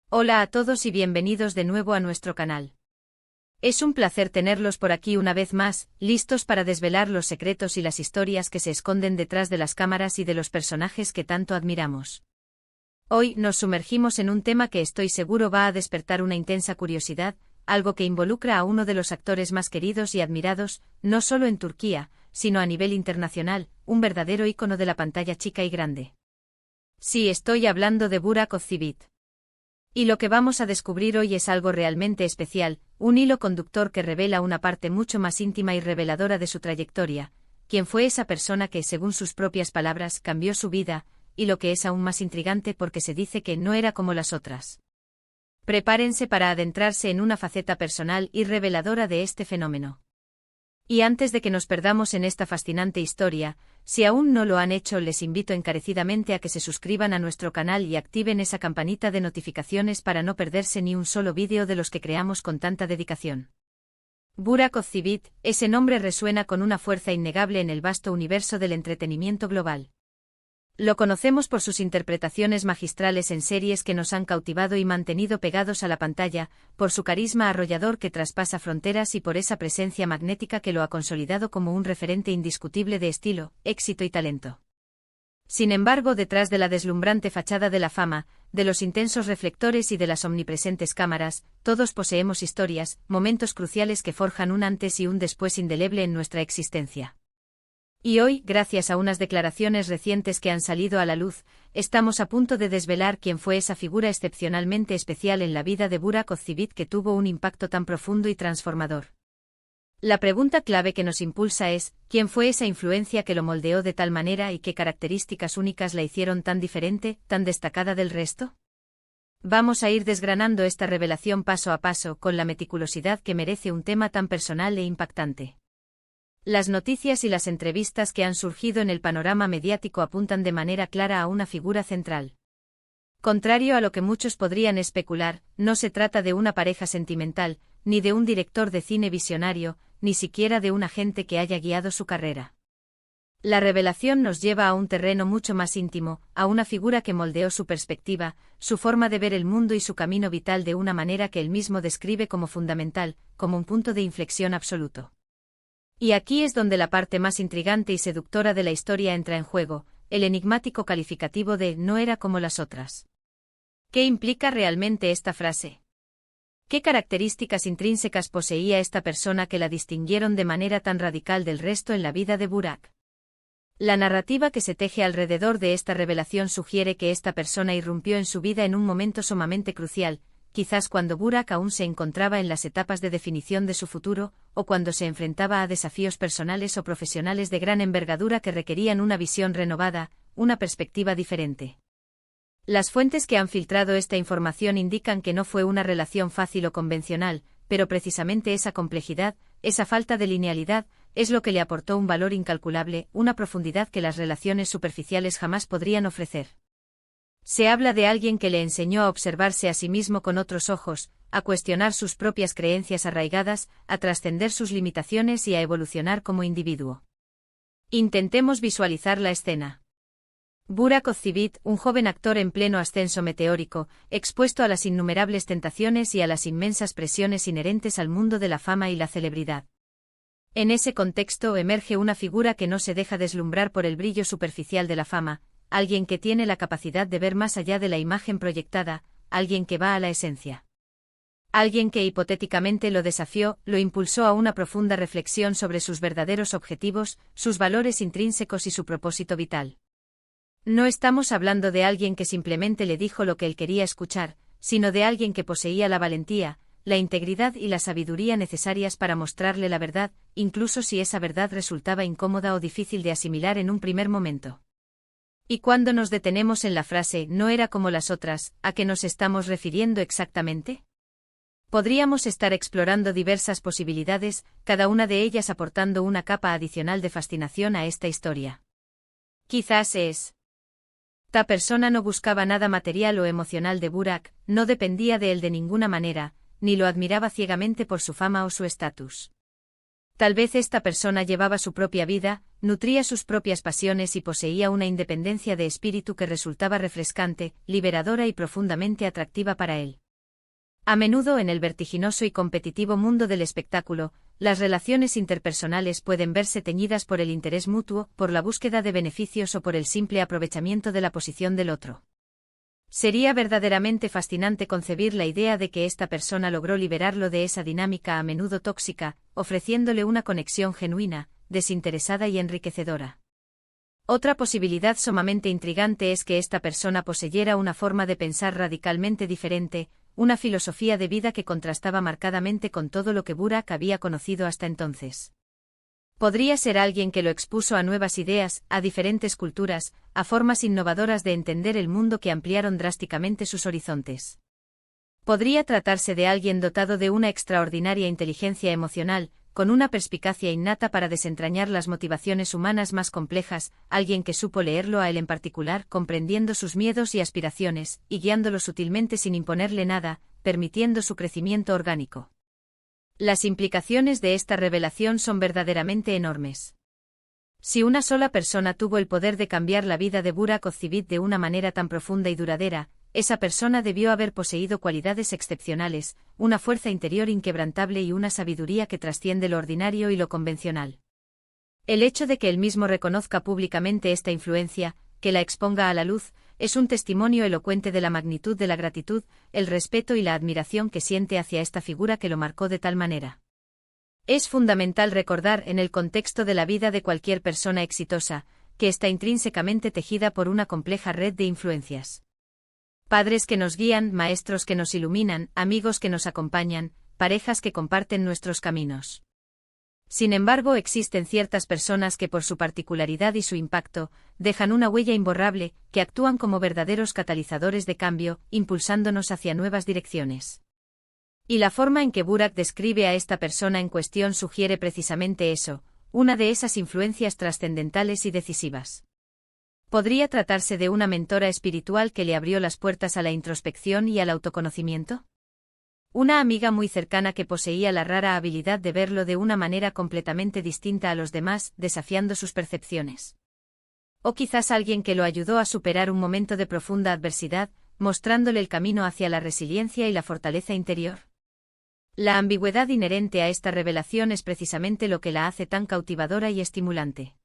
Hola a todos y bienvenidos de nuevo a nuestro canal. Es un placer tenerlos por aquí una vez más, listos para desvelar los secretos y las historias que se esconden detrás de las cámaras y de los personajes que tanto admiramos. Hoy nos sumergimos en un tema que estoy seguro va a despertar una intensa curiosidad, algo que involucra a uno de los actores más queridos y admirados, no solo en Turquía, sino a nivel internacional, un verdadero ícono de la pantalla chica y grande. Sí, estoy hablando de Burak Özçivit. Y lo que vamos a descubrir hoy es algo realmente especial, un hilo conductor que revela una parte mucho más íntima y reveladora de su trayectoria, quién fue esa persona que, según sus propias palabras, cambió su vida, y lo que es aún más intrigante porque se dice que no era como las otras. Prepárense para adentrarse en una faceta personal y reveladora de este fenómeno. Y antes de que nos perdamos en esta fascinante historia, si aún no lo han hecho, les invito encarecidamente a que se suscriban a nuestro canal y activen esa campanita de notificaciones para no perderse ni un solo vídeo de los que creamos con tanta dedicación. Burak Özçivit, ese nombre resuena con una fuerza innegable en el vasto universo del entretenimiento global. Lo conocemos por sus interpretaciones magistrales en series que nos han cautivado y mantenido pegados a la pantalla, por su carisma arrollador que traspasa fronteras y por esa presencia magnética que lo ha consolidado como un referente indiscutible de estilo, éxito y talento. Sin embargo, detrás de la deslumbrante fachada de la fama, de los intensos reflectores y de las omnipresentes cámaras, todos poseemos historias, momentos cruciales que forjan un antes y un después indeleble en nuestra existencia. Y hoy, gracias a unas declaraciones recientes que han salido a la luz, estamos a punto de desvelar quién fue esa figura excepcionalmente especial en la vida de Burak Özçivit que tuvo un impacto tan profundo y transformador. La pregunta clave que nos impulsa es, ¿quién fue esa influencia que lo moldeó de tal manera y qué características únicas la hicieron tan diferente, tan destacada del resto? Vamos a ir desgranando esta revelación paso a paso con la meticulosidad que merece un tema tan personal e impactante. Las noticias y las entrevistas que han surgido en el panorama mediático apuntan de manera clara a una figura central. Contrario a lo que muchos podrían especular, no se trata de una pareja sentimental, ni de un director de cine visionario, ni siquiera de un agente que haya guiado su carrera. La revelación nos lleva a un terreno mucho más íntimo, a una figura que moldeó su perspectiva, su forma de ver el mundo y su camino vital de una manera que él mismo describe como fundamental, como un punto de inflexión absoluto. Y aquí es donde la parte más intrigante y seductora de la historia entra en juego, el enigmático calificativo de «no era como las otras». ¿Qué implica realmente esta frase? ¿Qué características intrínsecas poseía esta persona que la distinguieron de manera tan radical del resto en la vida de Burak? La narrativa que se teje alrededor de esta revelación sugiere que esta persona irrumpió en su vida en un momento sumamente crucial, quizás cuando Burak aún se encontraba en las etapas de definición de su futuro, o cuando se enfrentaba a desafíos personales o profesionales de gran envergadura que requerían una visión renovada, una perspectiva diferente. Las fuentes que han filtrado esta información indican que no fue una relación fácil o convencional, pero precisamente esa complejidad, esa falta de linealidad, es lo que le aportó un valor incalculable, una profundidad que las relaciones superficiales jamás podrían ofrecer. Se habla de alguien que le enseñó a observarse a sí mismo con otros ojos, a cuestionar sus propias creencias arraigadas, a trascender sus limitaciones y a evolucionar como individuo. Intentemos visualizar la escena. Burak Özçivit, un joven actor en pleno ascenso meteórico, expuesto a las innumerables tentaciones y a las inmensas presiones inherentes al mundo de la fama y la celebridad. En ese contexto emerge una figura que no se deja deslumbrar por el brillo superficial de la fama, alguien que tiene la capacidad de ver más allá de la imagen proyectada, alguien que va a la esencia. Alguien que hipotéticamente lo desafió, lo impulsó a una profunda reflexión sobre sus verdaderos objetivos, sus valores intrínsecos y su propósito vital. No estamos hablando de alguien que simplemente le dijo lo que él quería escuchar, sino de alguien que poseía la valentía, la integridad y la sabiduría necesarias para mostrarle la verdad, incluso si esa verdad resultaba incómoda o difícil de asimilar en un primer momento. Y cuando nos detenemos en la frase «no era como las otras», ¿a qué nos estamos refiriendo exactamente? Podríamos estar explorando diversas posibilidades, cada una de ellas aportando una capa adicional de fascinación a esta historia. Quizás esta persona no buscaba nada material o emocional de Burak, no dependía de él de ninguna manera, ni lo admiraba ciegamente por su fama o su estatus. Tal vez esta persona llevaba su propia vida, nutría sus propias pasiones y poseía una independencia de espíritu que resultaba refrescante, liberadora y profundamente atractiva para él. A menudo en el vertiginoso y competitivo mundo del espectáculo, las relaciones interpersonales pueden verse teñidas por el interés mutuo, por la búsqueda de beneficios o por el simple aprovechamiento de la posición del otro. Sería verdaderamente fascinante concebir la idea de que esta persona logró liberarlo de esa dinámica a menudo tóxica, ofreciéndole una conexión genuina, desinteresada y enriquecedora. Otra posibilidad sumamente intrigante es que esta persona poseyera una forma de pensar radicalmente diferente, una filosofía de vida que contrastaba marcadamente con todo lo que Burak había conocido hasta entonces. Podría ser alguien que lo expuso a nuevas ideas, a diferentes culturas, a formas innovadoras de entender el mundo que ampliaron drásticamente sus horizontes. Podría tratarse de alguien dotado de una extraordinaria inteligencia emocional, con una perspicacia innata para desentrañar las motivaciones humanas más complejas, alguien que supo leerlo a él en particular, comprendiendo sus miedos y aspiraciones, y guiándolo sutilmente sin imponerle nada, permitiendo su crecimiento orgánico. Las implicaciones de esta revelación son verdaderamente enormes. Si una sola persona tuvo el poder de cambiar la vida de Burak Ozcevic de una manera tan profunda y duradera, esa persona debió haber poseído cualidades excepcionales, una fuerza interior inquebrantable y una sabiduría que trasciende lo ordinario y lo convencional. El hecho de que él mismo reconozca públicamente esta influencia, que la exponga a la luz, es un testimonio elocuente de la magnitud de la gratitud, el respeto y la admiración que siente hacia esta figura que lo marcó de tal manera. Es fundamental recordar en el contexto de la vida de cualquier persona exitosa, que está intrínsecamente tejida por una compleja red de influencias. Padres que nos guían, maestros que nos iluminan, amigos que nos acompañan, parejas que comparten nuestros caminos. Sin embargo, existen ciertas personas que por su particularidad y su impacto, dejan una huella imborrable, que actúan como verdaderos catalizadores de cambio, impulsándonos hacia nuevas direcciones. Y la forma en que Burak describe a esta persona en cuestión sugiere precisamente eso, una de esas influencias trascendentales y decisivas. ¿Podría tratarse de una mentora espiritual que le abrió las puertas a la introspección y al autoconocimiento? Una amiga muy cercana que poseía la rara habilidad de verlo de una manera completamente distinta a los demás, desafiando sus percepciones. O quizás alguien que lo ayudó a superar un momento de profunda adversidad, mostrándole el camino hacia la resiliencia y la fortaleza interior. La ambigüedad inherente a esta revelación es precisamente lo que la hace tan cautivadora y estimulante.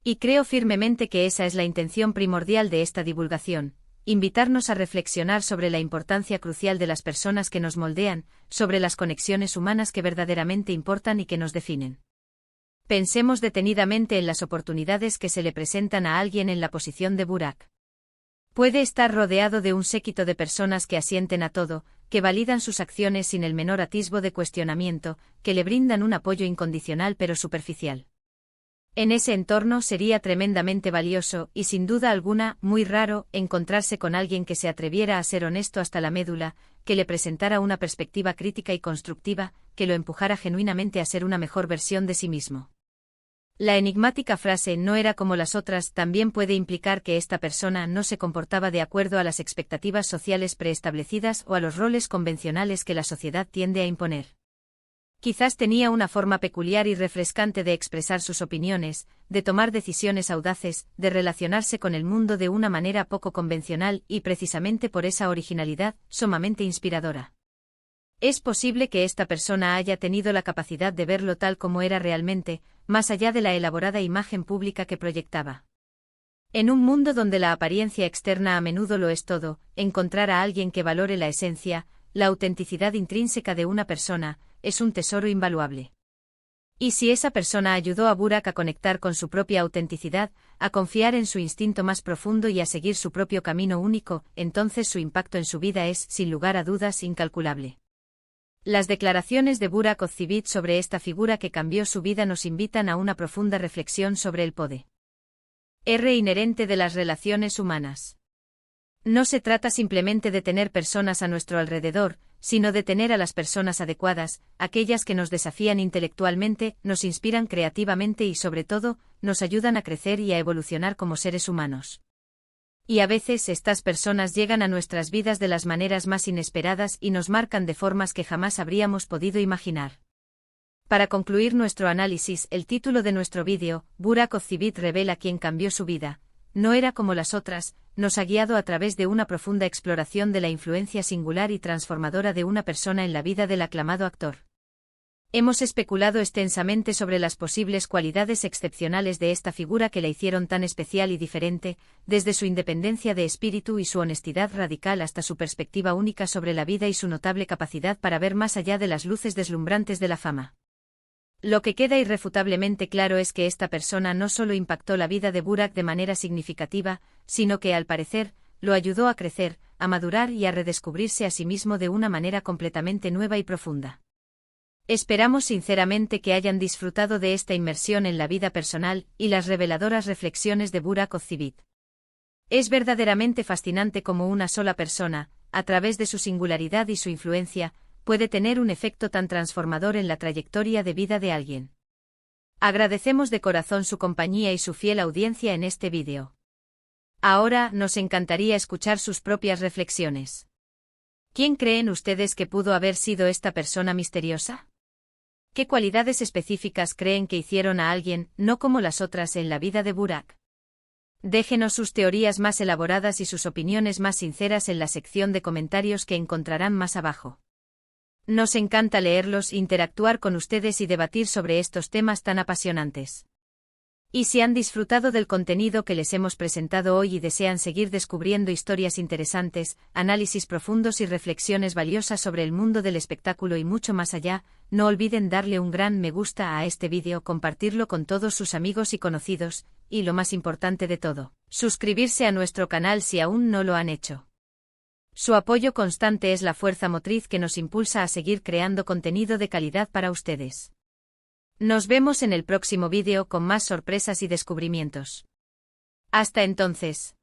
Y creo firmemente que esa es la intención primordial de esta divulgación. Invitarnos a reflexionar sobre la importancia crucial de las personas que nos moldean, sobre las conexiones humanas que verdaderamente importan y que nos definen. Pensemos detenidamente en las oportunidades que se le presentan a alguien en la posición de Burak. Puede estar rodeado de un séquito de personas que asienten a todo, que validan sus acciones sin el menor atisbo de cuestionamiento, que le brindan un apoyo incondicional pero superficial. En ese entorno sería tremendamente valioso, y sin duda alguna, muy raro, encontrarse con alguien que se atreviera a ser honesto hasta la médula, que le presentara una perspectiva crítica y constructiva, que lo empujara genuinamente a ser una mejor versión de sí mismo. La enigmática frase "no era como las otras" también puede implicar que esta persona no se comportaba de acuerdo a las expectativas sociales preestablecidas o a los roles convencionales que la sociedad tiende a imponer. Quizás tenía una forma peculiar y refrescante de expresar sus opiniones, de tomar decisiones audaces, de relacionarse con el mundo de una manera poco convencional y precisamente por esa originalidad, sumamente inspiradora. Es posible que esta persona haya tenido la capacidad de verlo tal como era realmente, más allá de la elaborada imagen pública que proyectaba. En un mundo donde la apariencia externa a menudo lo es todo, encontrar a alguien que valore la esencia, la autenticidad intrínseca de una persona, es un tesoro invaluable. Y si esa persona ayudó a Burak a conectar con su propia autenticidad, a confiar en su instinto más profundo y a seguir su propio camino único, entonces su impacto en su vida es, sin lugar a dudas, incalculable. Las declaraciones de Burak Ozcevic sobre esta figura que cambió su vida nos invitan a una profunda reflexión sobre el poder inherente de las relaciones humanas. No se trata simplemente de tener personas a nuestro alrededor, sino de tener a las personas adecuadas, aquellas que nos desafían intelectualmente, nos inspiran creativamente y sobre todo, nos ayudan a crecer y a evolucionar como seres humanos. Y a veces estas personas llegan a nuestras vidas de las maneras más inesperadas y nos marcan de formas que jamás habríamos podido imaginar. Para concluir nuestro análisis, el título de nuestro vídeo, Burak Ozcivit revela quién cambió su vida. No era como las otras, nos ha guiado a través de una profunda exploración de la influencia singular y transformadora de una persona en la vida del aclamado actor. Hemos especulado extensamente sobre las posibles cualidades excepcionales de esta figura que la hicieron tan especial y diferente, desde su independencia de espíritu y su honestidad radical hasta su perspectiva única sobre la vida y su notable capacidad para ver más allá de las luces deslumbrantes de la fama. Lo que queda irrefutablemente claro es que esta persona no solo impactó la vida de Burak de manera significativa, sino que, al parecer, lo ayudó a crecer, a madurar y a redescubrirse a sí mismo de una manera completamente nueva y profunda. Esperamos sinceramente que hayan disfrutado de esta inmersión en la vida personal y las reveladoras reflexiones de Burak Ozcivit. Es verdaderamente fascinante cómo una sola persona, a través de su singularidad y su influencia, puede tener un efecto tan transformador en la trayectoria de vida de alguien. Agradecemos de corazón su compañía y su fiel audiencia en este vídeo. Ahora nos encantaría escuchar sus propias reflexiones. ¿Quién creen ustedes que pudo haber sido esta persona misteriosa? ¿Qué cualidades específicas creen que hicieron a alguien, no como las otras, en la vida de Burak? Déjenos sus teorías más elaboradas y sus opiniones más sinceras en la sección de comentarios que encontrarán más abajo. Nos encanta leerlos, interactuar con ustedes y debatir sobre estos temas tan apasionantes. Y si han disfrutado del contenido que les hemos presentado hoy y desean seguir descubriendo historias interesantes, análisis profundos y reflexiones valiosas sobre el mundo del espectáculo y mucho más allá, no olviden darle un gran me gusta a este vídeo, compartirlo con todos sus amigos y conocidos, y lo más importante de todo, suscribirse a nuestro canal si aún no lo han hecho. Su apoyo constante es la fuerza motriz que nos impulsa a seguir creando contenido de calidad para ustedes. Nos vemos en el próximo vídeo con más sorpresas y descubrimientos. Hasta entonces.